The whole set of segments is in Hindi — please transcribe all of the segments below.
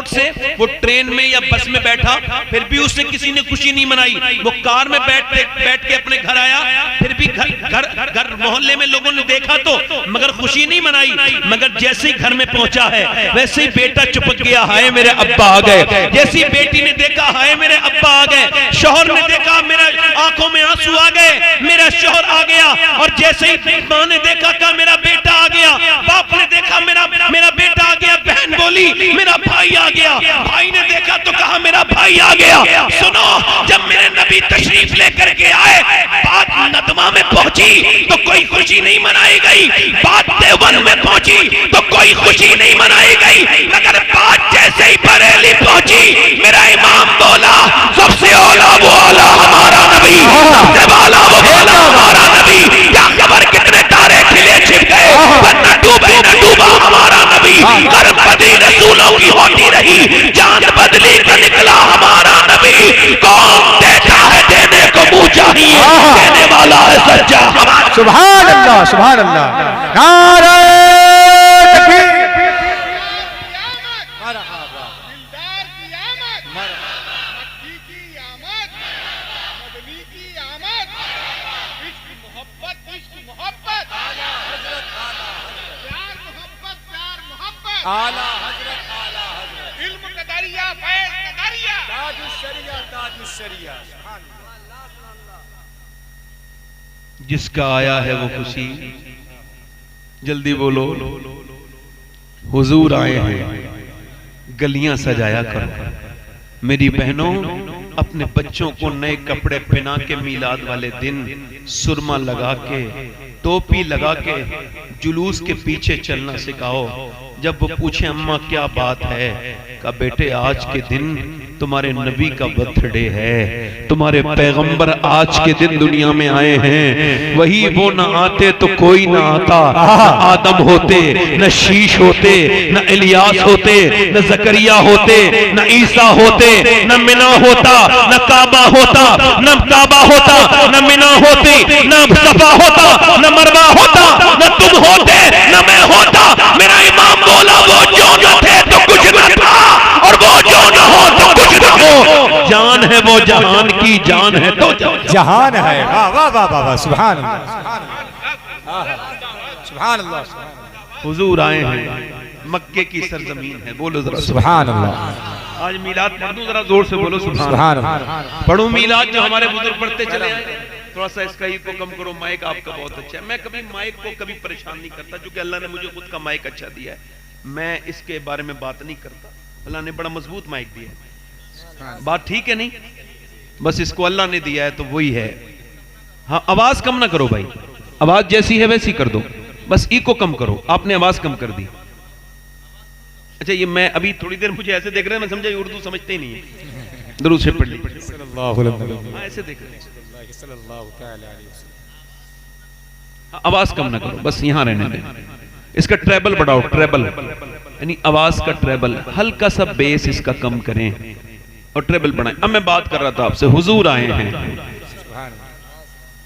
से वो ट्रेन में या बस में बैठा, फिर भी उससे किसी ने खुशी नहीं मनाई। वो कार में बैठ के अपने घर आया, फिर भी घर मोहल्ले में लोगों ने देखा तो मगर खुशी नहीं मनाई। मगर जैसे ही घर में पहुंचा है वैसे ही बेटा चुपक गया, हाय मेरे अब्बा आ गए। जैसी बेटी ने देखा हाय मेरे अब्बा आ गए, शौहर ने देखा मेरा आंखों में आंसू आ गए, मेरा शौहर आ गया। और जैसे ही मां ने देखा कहा मेरा बेटा आ गया, बाप ने देखा मेरा बेटा आ गया, बहन बोली मेरा भाई आ गया, भाई ने देखा तो कहा मेरा भाई आ गया। सुनो, जब मेरे नबी तशरीफ लेकर के आए, बात नदमा में पहुंची तो कोई खुशी नहीं मनाई गई, बात देवबंद में पहुंची तो कोई खुशी नहीं मनाई गई। मगर बात जैसे ही बरेली पहुंची, मेरा इमाम बोला सबसे औला वो औला हमारा नबी, सबसे वाला वो वाला हमारा नबी। क्या खबर कितने तारे खिले छिप गए, न डूबे न डूबा हमारा नबी। गर्म बदी रसूलों की होती रही, जान बदली का निकला हमारा नबी। कौन देता है देने को मुंह चाहिए, देने वाला है सच्चा हमारा। सुभान अल्लाह, सुभान अल्लाह। नारे तकबीर। आला हजरत, आला हजरत, इल्म कदरिया, फैज़ कदरिया, ताजुश शरिया, ताजुश शरिया। जिसका आया है वो खुशी, जल्दी बोलो। हुजूर आए हैं, गलियां सजाया करो। मेरी बहनों, अपने बच्चों को नए कपड़े पहना के मीलाद वाले दिन सुरमा लगा के, टोपी लगा के जुलूस के पीछे चलना सिखाओ। जब वो पूछे अम्मा क्या बात है, कहा बेटे आज के दिन तुम्हारे नबी का बर्थडे है, तुम्हारे पैगंबर आज के दिन दुनिया में आए हैं। वही वो न आते तो कोई ना आता, न आदम होते, न शीश होते, न इलियास होते, न जकरिया होते, न ईसा होते, न मिना होता, न काबा होता, न काबा होता, न मिना होती, न सफा होता, न मरवा होता, न तुम होते, न मैं होता। मेरा इमाम बोला वो जो न थे तो कुछ न था, और वो जो न हो तो कुछ न हो। जान है वो जहान की जान है तो जहान है। वाह वाह वाह वाह, सुभान अल्लाह, सुभान अल्लाह। हुजूर आए हैं, मक्के की सरजमीन है, बोलो जरा सुभान अल्लाह। आज मीलाद पढ़ दूं, जरा जोर से बोलो सुभान अल्लाह। पढ़ो मीलाद जो हमारे बुजुर्ग पढ़ते चले आए। थोड़ा सा इसका ही को कम करो, माइक आपका बहुत अच्छा है। मैं कभी माइक को कभी परेशान नहीं करता, क्योंकि अल्लाह ने मुझे खुद का माइक अच्छा दिया है। मैं इसके बारे में बात नहीं करता, अल्लाह ने बड़ा मजबूत माइक दिया है। बात ठीक है नहीं, बस इसको अल्लाह ने दिया है तो वही है। हाँ, आवाज कम ना करो भाई, आवाज जैसी है वैसी कर दो, बस इको कम करो। आपने आवाज कम कर दी। अच्छा, ये मैं अभी थोड़ी देर मुझे ऐसे देख रहे हैं, मैं समझा उर्दू समझते ही नहीं है। दुरूद से पढ़ ली, ऐसे देख रहे हैं। आवाज कम ना करो, बस यहां रहने दें। इसका ट्रेबल बढ़ाओ, ट्रेबल यानी आवाज का ट्रेबल, हल्का सा बेस इसका कम करें और ट्रेबल बढ़ाएं। अब मैं बात कर रहा था आपसे, हुजूर आए हैं,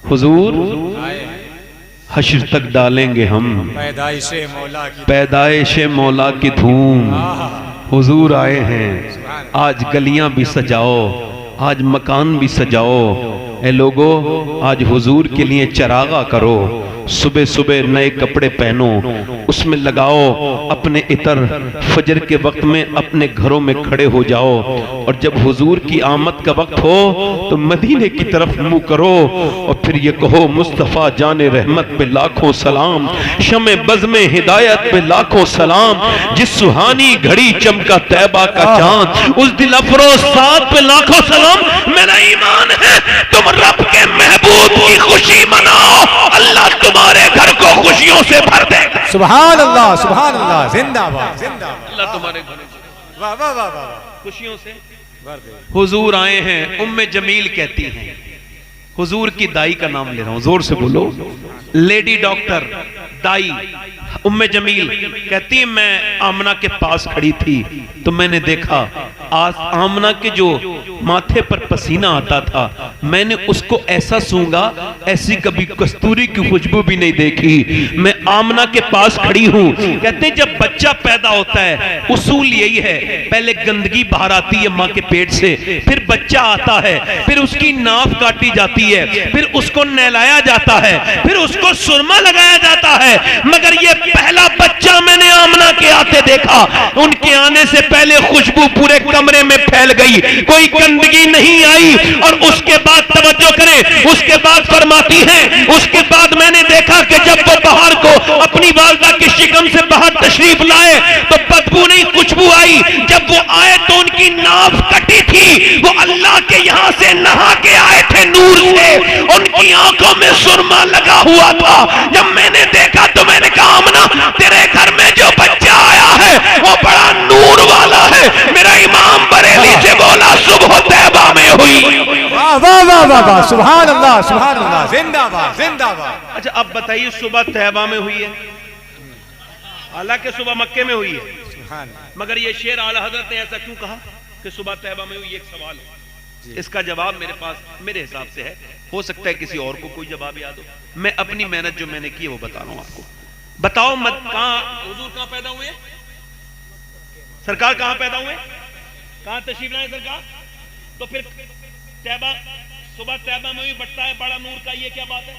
हुजूर हश्र तक डालेंगे हम पैदाइशे मौला की धूम। हुजूर आए हैं, आज गलियां भी सजाओ, आज मकान भी सजाओ। ए लोगो, आज हुजूर के लिए चरागा करो, सुबह सुबह नए कपड़े पहनो, उसमें लगाओ अपने इतर, फजर के वक्त में अपने घरों में खड़े हो जाओ। और जब हुजूर की आमद का वक्त हो तो मदीने की तरफ मुंह करो और फिर ये कहो मुस्तफा जाने रहमत पे लाखों सलाम, शमे बज़ में हिदायत पे लाखों सलाम। जिस सुहानी घड़ी चमका तैबा का चांद, उस दिल अफरोज साथ पे लाखों सलाम। मेरा ईमान है तुम रब के महबूब की खुशी मनाओ, अल्लाह तुम्हारे घर को खुशियों से भर देगा। सुभान अल्लाह, सुभान अल्लाह, जिंदाबाद जिंदाबाद। अल्लाह तुम्हारे घर वाह वाह वाह वाह, खुशियों से भर दे। हुजूर आए हैं, उम्मे जमील कहती हैं, हुजूर की दाई का नाम ले रहा हूं, जोर से बोलो। लेडी डॉक्टर दाई उम्मे जमील कहती है, मैं आमना के पास खड़ी थी तो मैंने देखा आज आमना के जो माथे पर पसीना आता था, मैंने उसको ऐसा सूंघा ऐसी कभी कस्तूरी की खुशबू भी नहीं देखी। मैं आमना के पास खड़ी हूं। कहते जब बच्चा पैदा होता है उसूल यही है, पहले गंदगी बाहर आती है मां के पेट से, फिर बच्चा आता है, फिर उसकी नाफ काटी जाती है, फिर उसको नहलाया जाता है, फिर उसको सुरमा लगाया जाता है। मगर ये पहला बच्चा मैंने आमना के आते देखा, उनके आने से पहले खुशबू पूरे कमरे में फैल गई, कोई गंदगी नहीं आई। और उसके बाद तवज्जो करें, उसके बाद फरमाती हैं, उसके बाद मैंने देखा कि जब वो बाहर को अपनी वालदा के शिकम से बाहर तशरीफ लाए तो बदबू नहीं खुशबू आई। जब वो आए तो उनकी नाफ कटी थी, वो अल्लाह के यहां से नहा के आए थे नूर से, उनकी आंखों में सुरमा लगा हुआ था। जब मैंने देखा तो मैंने कहा आमना तेरे घर में जो बच्चा आया है वो बड़ा नूर वाला है। मेरा इमाम बरेली से बोला सुबह तैबा में हुई। वाह वाह वाह वाह वाह, सुभान अल्लाह सुभान अल्लाह, जिंदाबाद जिंदाबाद। अच्छा अब बताइए सुबह तैबा में हुई है, हालांकि सुबह मक्के में हुई है, मगर ये शेर आला हजरत ने ऐसा क्यों कहा कि सुबह तैबा में हुई? एक सवाल है, इसका जवाब मेरे पास मेरे हिसाब से है, हो सकता है किसी और को कोई जवाब याद हो। मैं अपनी मेहनत जो मैंने की है वो बता रहा हूं आपको। बताओ मत कहां हुजूर कहां पैदा हुए, सरकार कहां पैदा हुए, कहां तशरीफ लाए सरकार? तो फिर तैबा सुबह तैबा में भी बढ़ता है बड़ा नूर का, ये क्या बात है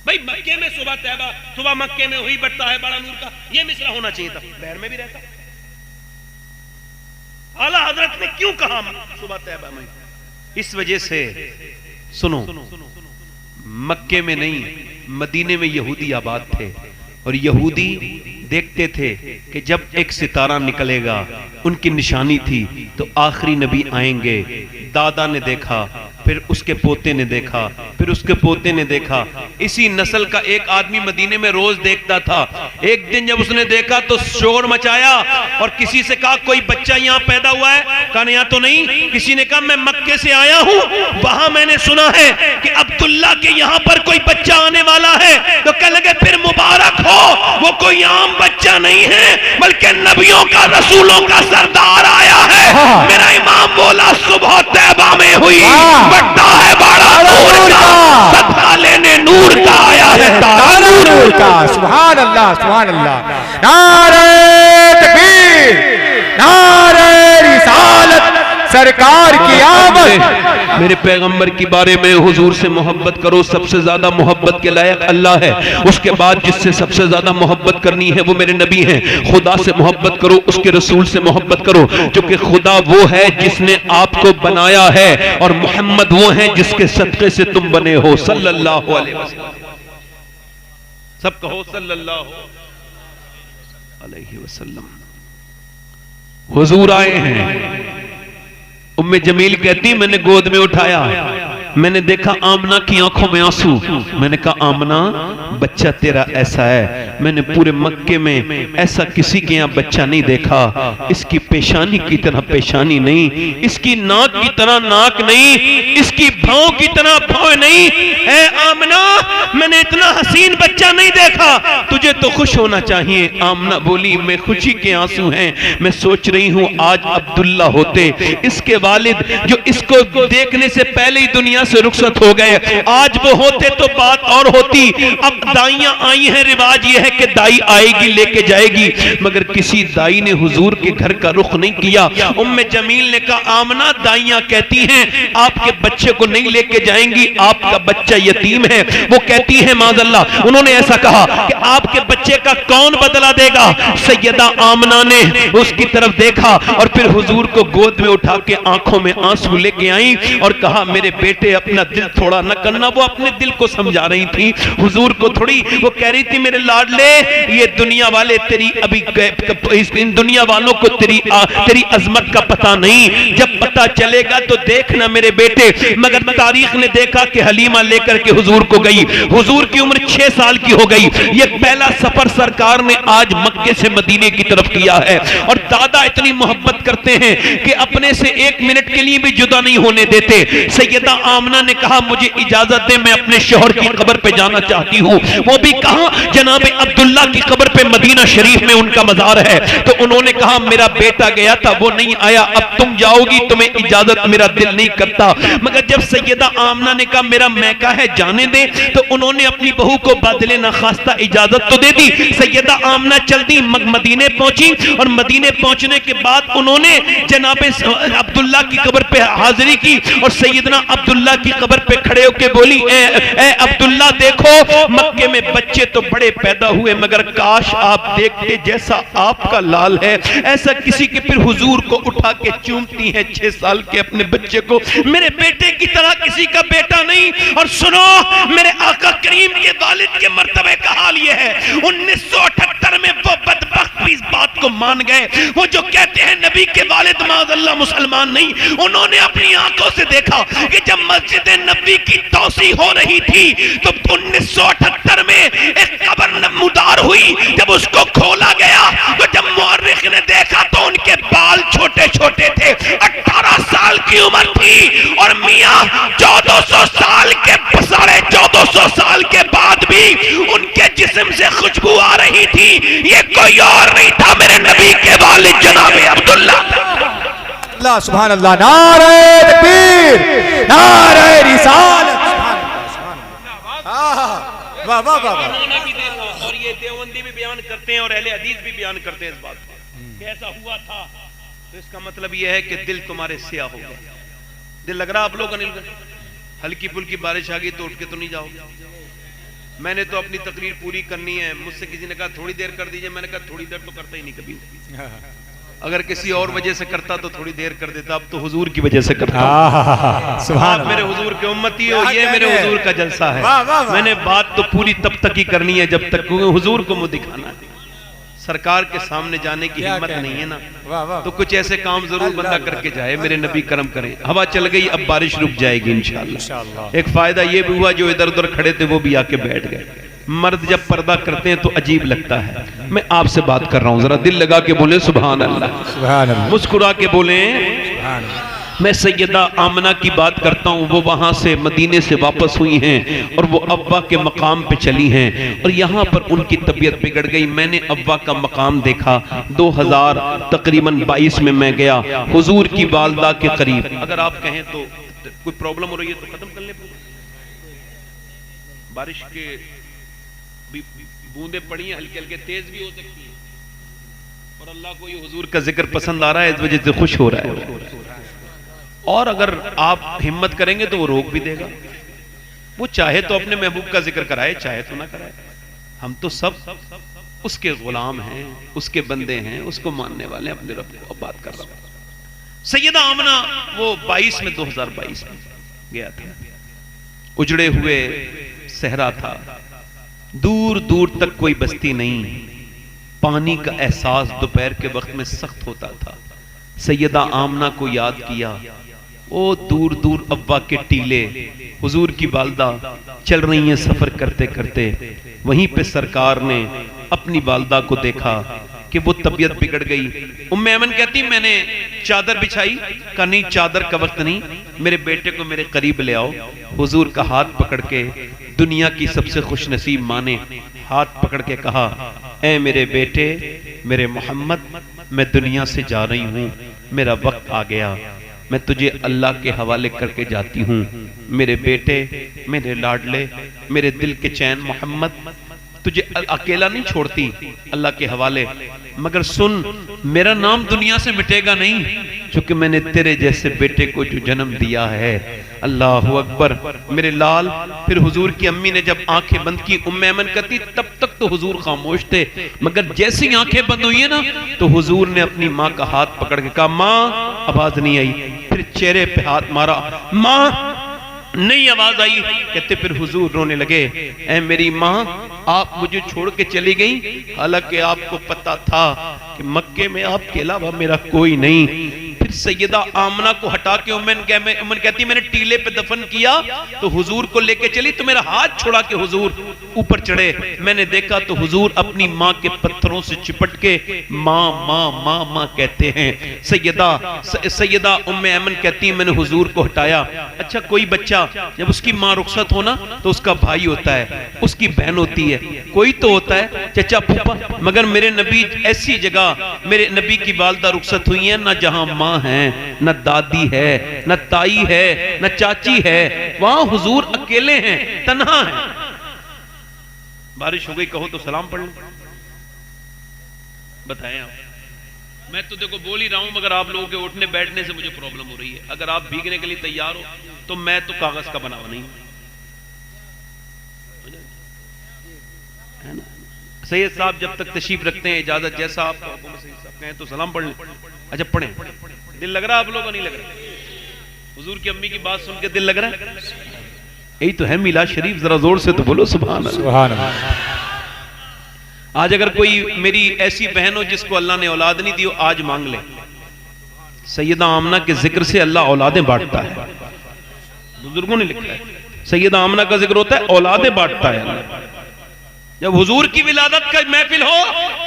भाई? मक्के में सुबह तैबा, सुबह मक्के में हुई बढ़ता है बड़ा नूर का, ये मिसरा होना चाहिए था, बहर में भी रहता। आला हजरत ने क्यों कहा सुबह तैबा में? इस वजह से सुनो, मक्के में नहीं मदीने में यहूदी आबाद थे, और यहूदी देखते थे कि जब एक सितारा निकलेगा उनकी निशानी थी तो आखिरी नबी आएंगे। दादा ने देखा, फिर उसके पोते ने देखा, फिर उसके पोते ने देखा, इसी नस्ल का एक आदमी मदीने में रोज देखता था। एक दिन जब उसने देखा तो शोर मचाया और किसी से कहा कोई बच्चा यहाँ पैदा हुआ है? कहा यहाँ तो नहीं। किसी ने कहा मैं मक्के से आया हूँ, वहां मैंने सुना है कि अब्दुल्ला के यहाँ पर कोई बच्चा आने वाला है। तो कह लगे फिर मुबारक हो, वो कोई आम बच्चा नहीं है बल्कि नबियों का रसूलों का सरदार आया है। मेरा इमाम बोला सुबह तैबा में हुई, बढ़ता है बड़ा नूर का, सदका लेने नूर का आया है, नूर का। सुभान अल्लाह सुभान अल्लाह। नारे तकबीर, नारे रिसालत, सरकार की आमद। मेरे पैगंबर के बारे में हुजूर से मोहब्बत करो, सबसे ज्यादा मोहब्बत के लायक अल्लाह है। उसके बाद जिससे सबसे ज्यादा मोहब्बत करनी है वो मेरे नबी हैं। खुदा से मोहब्बत करो, उसके रसूल से मोहब्बत करो, क्योंकि खुदा वो है जिसने आपको बनाया है और मोहम्मद वो है जिसके सदक़े से तुम बने हो। सल्लल्लाहु अलैहि वसल्लम, सब कहो सल्लल्लाहु अलैहि वसल्लम। हुजूर आए हैं। उम्मे जमील कहती मैंने गोद में उठाया, मैंने देखा आमना की आंखों में आंसू। मैंने कहा आमना बच्चा तेरा ऐसा है, मैंने पूरे मक्के में ऐसा किसी के यहाँ बच्चा नहीं देखा। इसकी पेशानी की तरह पेशानी नहीं, इसकी नाक की तरह नाक नहीं, इसकी भाव की तरह भाव नहीं है। आमना मैंने इतना हसीन बच्चा नहीं देखा, तुझे तो खुश होना चाहिए। आमना बोली मैं खुशी के आंसू हैं, मैं सोच रही हूँ आज अब्दुल्ला होते, इसके वालिद जो इसको देखने से पहले ही दुनिया से रुखसत हो गए, आज वो होते तो बात और होती। अब दाइयां आई हैं, रिवाज ये है कि दाई आएगी लेके जाएगी, मगर किसी दाई ने हुजूर के घर का रुख नहीं किया। उम्मे जमील ने कहा आमना दाइयां कहती हैं आपके बच्चे को नहीं लेके जाएंगी, आपका बच्चा यतीम है। वो कहती है माज़अल्लाह, उन्होंने ऐसा कहा कि आपके बच्चे का कौन बदला देगा? सैयदा आमना ने उसकी तरफ देखा और फिर हुजूर को गोद में उठा के आंखों में आंसू लेके आई और कहा मेरे बेटे अपना दिल थोड़ा न करना। वो अपने दिल को समझा रही थी, हुजूर को थोड़ी। वो कह रही थी मेरे लाडले, ये दुनिया वाले तेरी अभी इन दुनिया वालों को तेरी अजमत का पता नहीं, जब पता चलेगा तो देखना मेरे बेटे। मगर तारीख ने देखा कि हलीमा लेकर के हुजूर को गई। हुजूर की उम्र 6 साल की हो गई। ये पहला सफर सरकार ने आज मक्के से मदीने की तरफ किया है। और दादा इतनी मोहब्बत करते हैं कि अपने से 1 मिनट के लिए भी जुदा नहीं होने देते। सैयदा आमना ने कहा मुझे इजाजत दे, मैं अपने शौहर की कब्र पे जाना चाहती हूँ। वो भी कहा, जनाब अब्दुल्ला की कब्र पे मदीना शरीफ में उनका मजार है। तो उन्होंने कहा मेरा बेटा गया था, वो नहीं आया, अब तुम जाओगी, तुम्हें इजाजत मेरा दिल नहीं करता। मगर जब सैयदा आमना ने कहा मेरा मैका है, जाने दे, तो उन्होंने अपनी बहू को बदले ना खास्ता इजाजत तो दे दी। सैयदा आमना चलती मदीने पहुंची और मदीने पहुंचने के बाद उन्होंने जनाब अब्दुल्ला की कब्र पे हाजिरी की और सैयदना अब्दुल्ला की कब्र पे खड़े होकर बोली, ए अब्दुल्ला देखो, मक्के में बच्चे तो बड़े पैदा हुए, मगर काश आप देखते जैसा आपका लाल है, ऐसा किसी के फिर हुजूर को उठा के चूमती हैं 6 साल के अपने बच्चे को, मेरे बेटे की तरह किसी का बेटा नहीं। और सुनो, मेरे आका करीम के वालिद के मर्तबे का हाल यह है, 1978 में वो बदबख्त भी इस बात को मान गए। वो जो कहते हैं नबी के वालिद माज़अल्लाह मुसलमान नहीं, उन्होंने अपनी आंखों से देखा कि जब मस्जिद नबी की तौसी हो रही थी तो 1978 में एक कब्र नमूदार हुई। जब उसको खोला गया तो जब मुअर्रिख ने देखा तो उनके बाल छोटे छोटे थे, 18 साल की उम्र थी और मियां 1400 साल के 1450 साल के बाद भी उनके जिस्म से खुशबू आ रही थी। ये कोई और नहीं था, मेरे नबी के वालिद जनाब अब्दुल्ला। अल्लाह सुभान अल्लाह, नारे तकबीर, नारे रिसालत, वाह वाह वाह। और ये देवबंदी भी बयान करते हैं और अहले हदीस भी बयान करते हैं इस बात को कि ऐसा हुआ था। तो इसका मतलब यह है कि दिल तुम्हारे स्याह हो गया। दिल लग रहा आप लोग अनिल, हल्की फुल्की बारिश आ गई तो उठ के तो नहीं जाओगे। मैंने तो अपनी तकरीर पूरी करनी है, मुझसे किसी ने कहा थोड़ी देर कर दीजिए, मैंने कहा थोड़ी देर तो करता ही नहीं कभी। अगर किसी और वजह से करता तो थोड़ी देर कर देता, अब तो हुजूर की वजह से करता। आप मेरे हुजूर के उम्मती हो, ये मेरे हुजूर का जलसा है। मैंने बात तो पूरी तब तक ही करनी है जब तक हुजूर को मुंह दिखाना है। सरकार के सामने जाने की हिम्मत नहीं है ना, तो कुछ ऐसे काम जरूर बंदा करके जाए। मेरे नबी करम करें। हवा चल गई, अब बारिश रुक जाएगी इंशाअल्लाह। एक फायदा ये भी हुआ, जो इधर उधर खड़े थे वो भी आके बैठ गए। मर्द जब पर्दा करते हैं तो अजीब लगता है। मैं आपसे बात कर रहा हूं, जरा दिल लगा के बोले सुभान अल्लाह, सुभान अल्लाह, मुस्कुरा के बोले। मैं सैयदा आमना की बात करता हूँ। वो वहां से मदीने से वापस हुई हैं और वो अब्बा के मकाम पे चली हैं और यहाँ पर उनकी तबीयत बिगड़ गई। मैंने अब्बा का मकाम देखा। 2000 तकरीबन 22 में मैं गया हुजूर की वालदा के करीब। अगर आप कहें तो कोई प्रॉब्लम हो रही है तो खत्म कर ले। बारिश के बूंदे पड़ी हैं, हल्के हल्के तेज भी हो सकती है और अल्लाह को ये हुजूर का जिक्र पसंद आ रहा है, इस वजह से खुश हो रहा है। और अगर आप हिम्मत करेंगे तो वो रोक भी देगा। वो चाहे तो अपने महबूब का जिक्र कराए, चाहे तो ना कराए। हम तो सब उसके गुलाम हैं, उसके बंदे हैं, उसको मानने वाले हैं, अपने रब को। बात कर रहा हूं सैयदा आमना, वो 22 में 2022 में गया था। उजड़े हुए सहरा था, दूर दूर तक कोई बस्ती नहीं। पानी का एहसास दोपहर के वक्त में सख्त होता था। सैयदा आमना को याद किया। ओ दूर दूर अब्बा के टीले, हुजूर की वालदा चल रही हैं सफर करते करते। वहीं पे सरकार ने अपनी वालदा को देखा कि वो तबीयत बिगड़ गई। उम्मे ऐमन कहती मैंने चादर बिछाई, कहा नहीं चादर का वक्त नहीं, मेरे बेटे को मेरे करीब ले आओ। हुजूर का हाथ पकड़ के, दुनिया की सबसे खुश नसीब माँ ने हाथ पकड़ के कहा, ऐ मेरे बेटे, मेरे मोहम्मद, मैं दुनिया से जा रही हूँ, मेरा वक्त आ गया, मैं तुझे अल्लाह के हवाले करके जाती हूँ। मेरे बेटे, मेरे लाडले, मेरे दिल के चैन मोहम्मद, तुझे अकेला नहीं छोड़ती, अल्लाह के हवाले। मगर सुन, मेरा नाम दुनिया से मिटेगा नहीं, क्योंकि मैंने तेरे जैसे बेटे को जो जन्म दिया है। अल्लाह अकबर। मेरे लाल। फिर हुजूर की अम्मी ने जब आंखें बंद की, उम्मे ऐमन कहती तब तक तो हुजूर खामोश थे, मगर जैसी आंखें बंद हुई है ना तो हुजूर ने अपनी माँ का हाथ पकड़ के कहा, माँ। आवाज नहीं आई। फिर चेहरे पे हाथ मारा, माँ। नहीं आवाज आई। कहते फिर हुजूर रोने लगे, ऐ मेरी माँ, आप मुझे छोड़ के चली गई, हालांकि आपको पता था कि मक्के में आपके अलावा मेरा कोई नहीं। फिर सैयदा आमना को हटा के उम्मन कहती मैंने टीले पे दफन किया तो हुजूर को लेके चली तो मेरा हाथ छुड़ा के हुजूर ऊपर चढ़े। मैंने देखा तो हुजूर अपनी माँ के पत्थरों से चिपट के माँ माँ माँ माँ कहते हैं। सैयदा उम्मे ऐमन कहती है मैंने हुजूर को हटाया। अच्छा, कोई बच्चा जब उसकी माँ रुखसत हो ना तो उसका भाई होता है, उसकी बहन होती है, कोई तो होता है चचा फूफा, मगर मेरे नबी ऐसी जगह मेरे नबी की वालदा रुखसत हुई है ना जहां माँ है, न दादी है, न ताई है, न चाची है, वहां हुजूर अकेले हैं, तन्हा हैं। बारिश हो गई कहो तो सलाम पढ़ लो। बताएं आप, मैं तो देखो बोल ही रहा हूं मगर आप लोगों के उठने बैठने से मुझे प्रॉब्लम हो रही है। अगर आप भीगने के लिए तैयार हो तो मैं तो कागज का बना नहीं है ना। सैयद साहब जब तक तशरीफ रखते हैं इजाजत, जैसा आप कहें तो सलाम पढ़ लें। अच्छा पढ़ें। दिल लग रहा है आप लोगों को? नहीं लग रहा? हुजूर की अम्मी की बात सुन के दिल लग रहा है? यही तो है मिलाद शरीफ। जरा जोर से तो बोलो सुभान अल्लाह। सुभान अल्लाह। आज अगर कोई मेरी ऐसी बहन हो जिसको अल्लाह ने औलाद नहीं दी, आज मांग ले। सैयदा आमना के जिक्र से अल्लाह औलादें बांटता है। बुजुर्गों ने लिखा है सैयदा आमना का जिक्र होता है औलादें बांटता है। जब हुजूर की विलादत का महफिल हो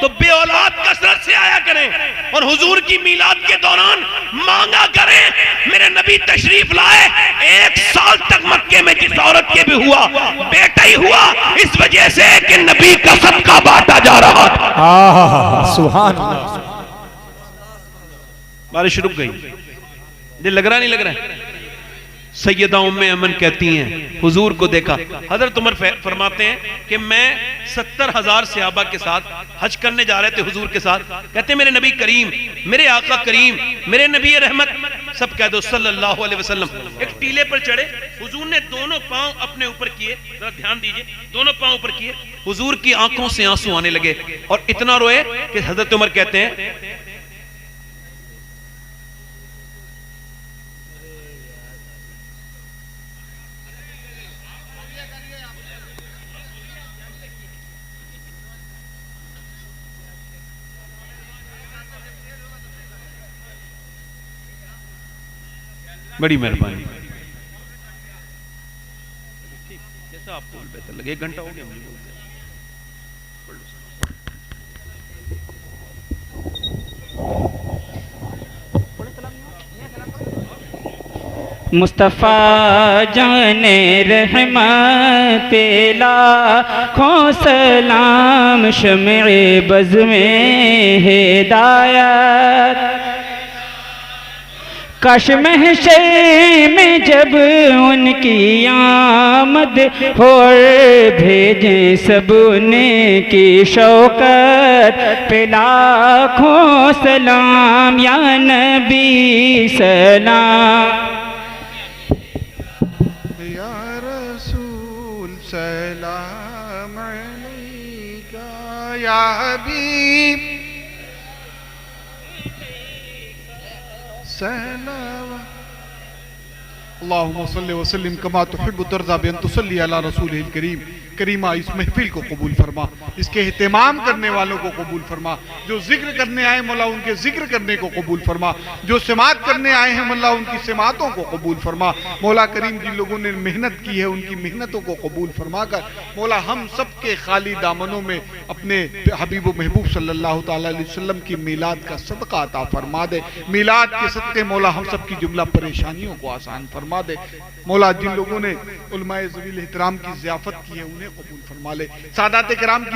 तो बे औलाद कसरत से आया करें और हुजूर की मिलाद के दौरान मांगा करें। मेरे नबी तशरीफ लाए, 1 साल तक मक्के में जिस औरत के भी हुआ बेटा ही हुआ, इस वजह से कि नबी का सदका बांटा जा रहा था। सुभान अल्लाह। बारिश रुक गई। दिल लग रहा नहीं लग रहा है? सैयदा उम्मे अमन कहती हैं हुजूर को देखा। हजरत उमर फरमाते हैं कि मैं 70,000 सहाबा के साथ हज करने जा रहे थे हुजूर के साथ। कहते मेरे नबी करीम, मेरे आका करीम, मेरे नबी रहमत, सब कह दो सल्लल्लाहु अलैहि वसल्लम एक टीले पर चढ़े। हुजूर ने दोनों पांव अपने ऊपर किए, जरा ध्यान दीजिए, दोनों पांव ऊपर किए। हुजूर की आंखों से आंसू आने लगे और इतना रोए कि हजरत उमर कहते हैं बड़ी मेहरबानी, जैसा आपको बेहतर लगे। 1 घंटा हो गया मुझे बोलते। मुस्तफ़ा जाने रहमत लाखों सलाम, शम्ए बज़ में हिदायत, काश महशर में जब उनकी आमद हो, भेजें सब उनकी शौकत पे लाखों सलाम, या नबी सलाम। या रसूल सलाम अलैका, या हबीब सलाम। अल्लाहुम्मा सल्लि व सल्लिम कमा तुहिब्बु तर्ज़ा बिअन तुसल्ली अला रसूलिल करीम। करीमा इस महफिल को कबूल फरमा, इसके एहतमाम करने वालों को कबूल फरमा, जो जिक्र करने आए मौला उनके जिक्र करने को कबूल फरमा, जो समात करने आए हैं मौला उनकी समातों को कबूल फरमा। मौला करीम जिन लोगों ने मेहनत की है उनकी मेहनतों को कबूल फरमा कर मौला हम सब के खाली दामनों में अपने हबीब महबूब सल्लल्लाहु तआला अलैहि वसल्लम की मीलाद का सदका अता फरमा दे। मीलाद के सदके मौला हम सब की जुमला परेशानियों को आसान फरमा दे। मौला जिन लोगों ने उलमाए ज़वील एहतराम की ज़ियाफत की है उन्हें कबूल फरमा ले। सादात किराम की